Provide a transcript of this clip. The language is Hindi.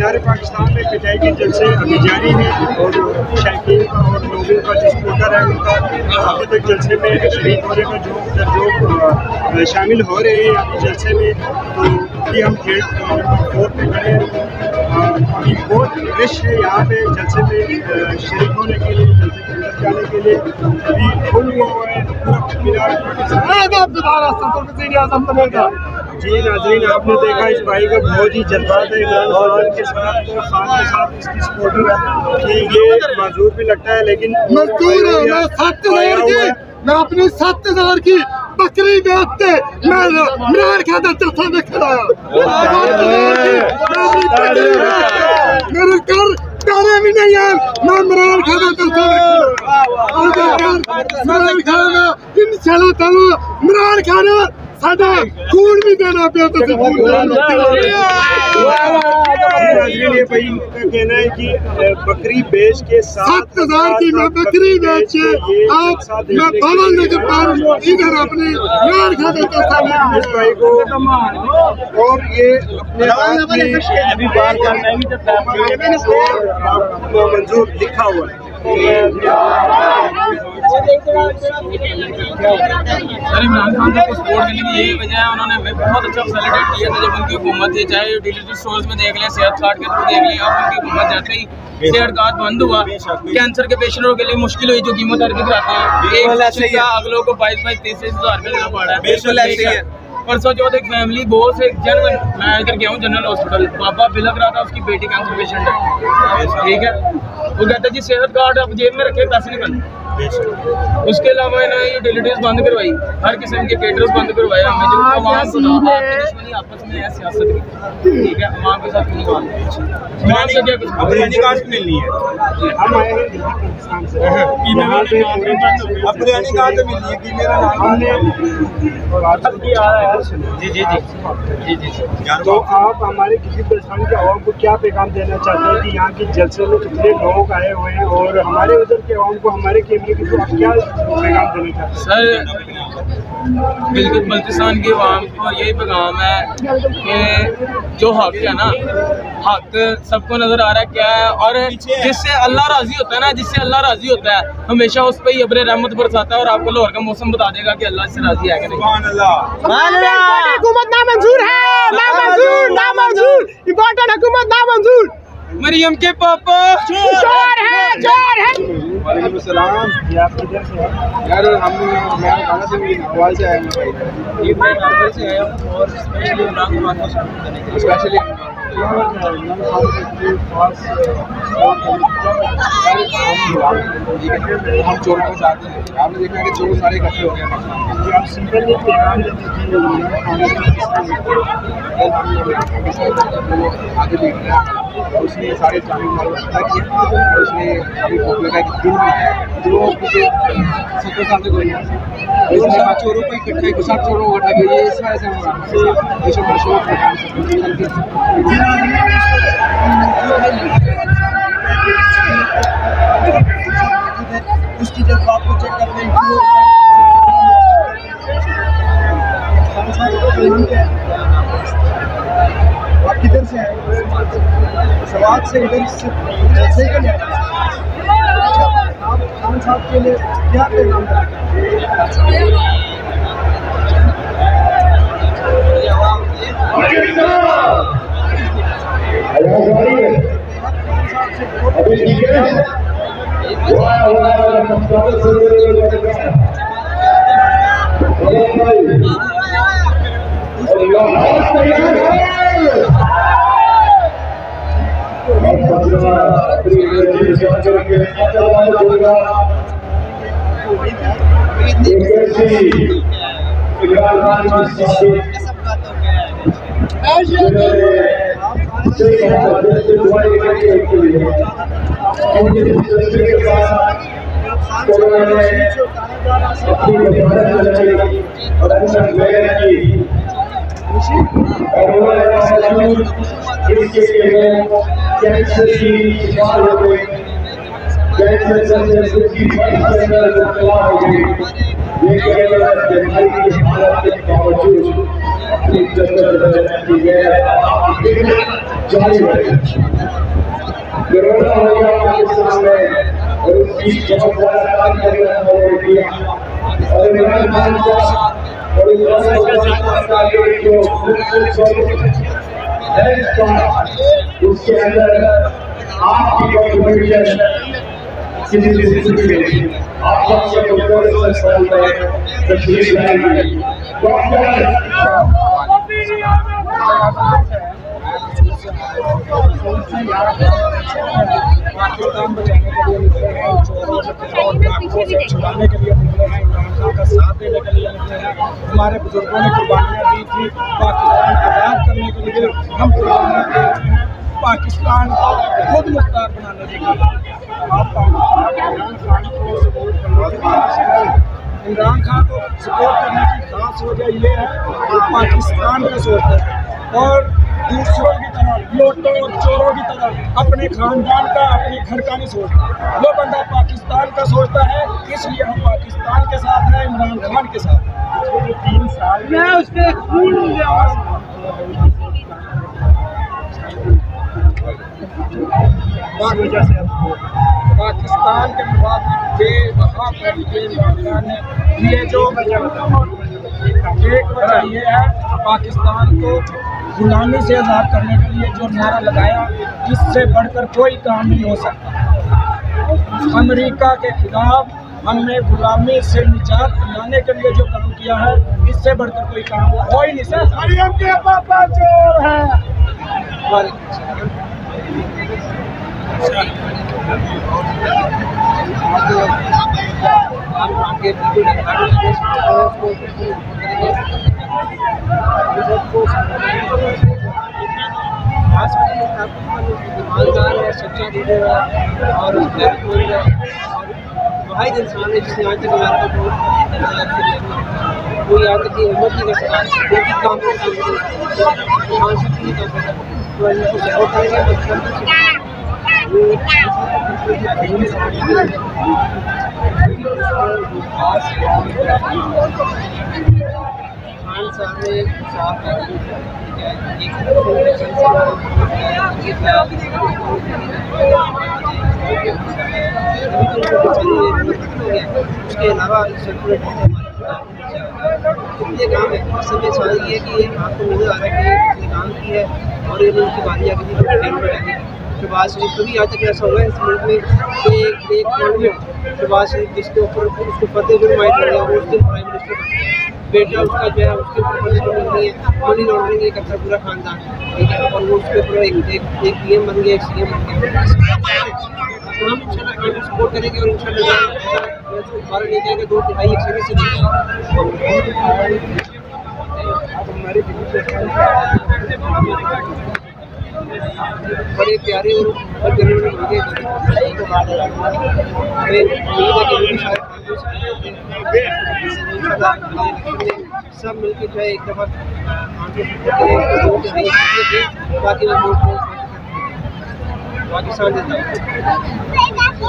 मीनार पाकिस्तान में पिटाई के जलसे अभी जारी है और शायकीन और लोगों का जो सपोर्टर है उनका अभी तक जलसे में शहीद होने का जो शामिल हो रहे हैं अभी जलसे में। तो अभी हम गेट फोर पे खड़े हैं, अभी बहुत रश है यहाँ पे जलसे में शरीक होने के लिए, जलसे के अंदर जाने के लिए अभी फुल हुआ है पूरा मीनार पाकिस्तान। जी नाज़रीन, आपने देखा इस भाई का बहुत ही जज्बात है इमरान खान के साथ इसकी सपोर्टर है कि ये मजदूर भी लगता है लेकिन मजदूर है। मैं अपनी 7,000 की बकरी बेचते मैं मीनार खाना चौथा में खड़ा मेरे घर दाने भी नहीं है, मैं मीनार खाना चौथा में खाना इंशाल्लाह ताला मीनार खाना सादा खून भी देना पे तो ये भाई का कहना है कि बकरी बेच के 7,000 की मैं बकरी बेच के आप मैं बाबा लेकर पार इधर अपने यार खाते तो इस भाई को और ये अपने अभी बार मंजूर लिखा हुआ है। सर इमरान खान को सपोर्ट करने की यही वजह है, उन्होंने बहुत अच्छा फैसिलिटेट किया था जब उनकी हुकूमत थी, चाहे डिलीवरी स्टोर्स में देख लें, सेहत कार्ड के थ्रू देख लें। अब उनकी हुकूमत जाते ही सेहत कार्ड बंद हुआ, कैंसर के पेशेंटों के लिए मुश्किल हुई जो कीमोथेरेपी कराते हैं, एक अगलों को 22-23 हज़ार रुपये देना पड़ रहा है। परसों चौथ एक फैमिली बहुत से जन मैं करके आऊँ जनरल हॉस्पिटल, पापा बिलक रहा था, उसकी बेटी कैंसर पेशेंट है, ठीक है। वो कहते जी सेहत कार्ड आप जेब में रखे पैसे नहीं बनते। उसके अलावा इन्होंने ये डिलीवरीज बंद करवाई, हर किस्म के केटर्स बंद करवाए, हमें जो दुश्मनी आपस में है सियासत की, ठीक है, अवाम के साथ नहीं बात मिलनी है। हम आए हैं जी जी जी जी जी। तो आप हमारे किसी परेशान के आवाम को क्या पैगाम देना चाहते हैं कि यहाँ की जलसे में कितने लोग आए हुए हैं और हमारे उधर के आवाम को हमारे कैमरे के थ्रू आप क्या पैगाम देना चाहते हैं? सर बिल्कुल बल्तिस्तान के आवाम को यही पैगाम है कि जो हक है ना, हक सबको नजर आ रहा है क्या है, और जिससे अल्लाह राजी होता है ना, जिससे अल्लाह राजी होता है हमेशा उस पर ही अपने रहमत बरसाता है और आपको लाहौर का मौसम बता देगा कि अल्लाह से राजी है कि नहीं। हुकूमत नामंजूर है, नामंजूर नामंजूर, इम्पोर्टेंट हुकूमत नामंजूर। मरियम के पापा चोर है, चोर है। वालेकुम सलाम, ये आप किधर से हैं? यार हम मैं खाना से मोबाइल से आया हूँ भाई, ये मैं नंबर से आया हूँ और स्पेशली इमरान खान को सपोर्ट करने के लिए। स्पेशली हम चोरों के साथ हैं। आपने देखा कि चोर सारे इकट्ठे हो गए हैं। आप सिंपल एक पैगाम देते हैं आगे देख रहे हैं, उसने सारे जाने वालों को पता किया और उसने अभी भोग लगा कि दिन में जो 70 साल से कोई उसने चोरों को इकट्ठा 7 चोरों को इकट्ठा किया। ये इस वजह से उसकी जब आपको चेक करते हैं आप किधर से हैं? सवाल से इधर से आप खान साहब के लिए क्या पैगाम कोरोना हो गया पाकिस्तान में और उसकी बहुत बड़ा किया और इमरान खान का और उसके अंदर आपकी कॉन्ट्रीब्यूशन किसी आप सबसे तशरीफ लाएंगे पाकिस्तान बचाने के लिए निकले हैं, चोरों से छुड़ाने के लिए निकले हैं, इमरान खान का साथ देने के लिए निकले हैं। हमारे बुजुर्गों ने कुर्बानियाँ दी थी पाकिस्तान आज़ाद करने के लिए, हम कुर्बानियाँ दे रहे हैं पाकिस्तान खुद मुख्तार बनाने के लिए। इमरान खान को सपोर्ट करने की खास वजह ये है कि पाकिस्तान का सोचता है और दूसरों की तरह लूटों और चोरों की तरह अपने खानदान का अपने घर का नहीं सोचता। वो बंदा पाकिस्तान का सोचता है, इसलिए हम पाकिस्तान के साथ हैं, इमरान खान के साथ। 3 साल मैं उसके पाकिस्तान के मुकाबले वहाँ पर इमरान खान ने ये जो एक वजह ये है पाकिस्तान को गुलामी से आज़ाद करने के लिए जो नारा लगाया, इससे बढ़कर कोई काम नहीं हो सकता। अमेरिका के खिलाफ हमने गुलामी से निजात दिलाने के लिए जो काम किया है, इससे बढ़कर कोई काम हो ही नहीं सकता। मरियम के पापा चोर है। ईमानदार है, सच्चा लीडर है और वाहिद इंसान है जिसने आज तक कोई आज तक हिम्मत नहीं कर सका, कोई भी काम कर खान साहब ने साफ उसके अलावा ये काम है सबसे सवाल ये है कि ये आपको नजर आ रहा है कि काम की है और ये उनकी बारी आगे शहबाज शरीफ कभी आज तक ऐसा हुआ है इस मुल्क में कि एक मौलवी हो शहबाज शरीफ जिसके ऊपर उसको फतेह जुर्मायत लगे और उस दिन प्राइम मिनिस्टर बेटा उसका जो है उसके ऊपर मनी लॉन्ड्रिंग ये करता पूरा खानदान, ठीक है, और वो उसके ऊपर एक पीएम बन गया, एक सीएम बन गया। तो हम इंशाल्लाह सपोर्ट करेंगे और इंशाल्लाह बाहर ले जाएगा 2/3 अक्सर से बड़े प्यारे और गरीब लोग सब मिलकर जो है एक दफा बाकी पाकिस्तान अपने मेजबान को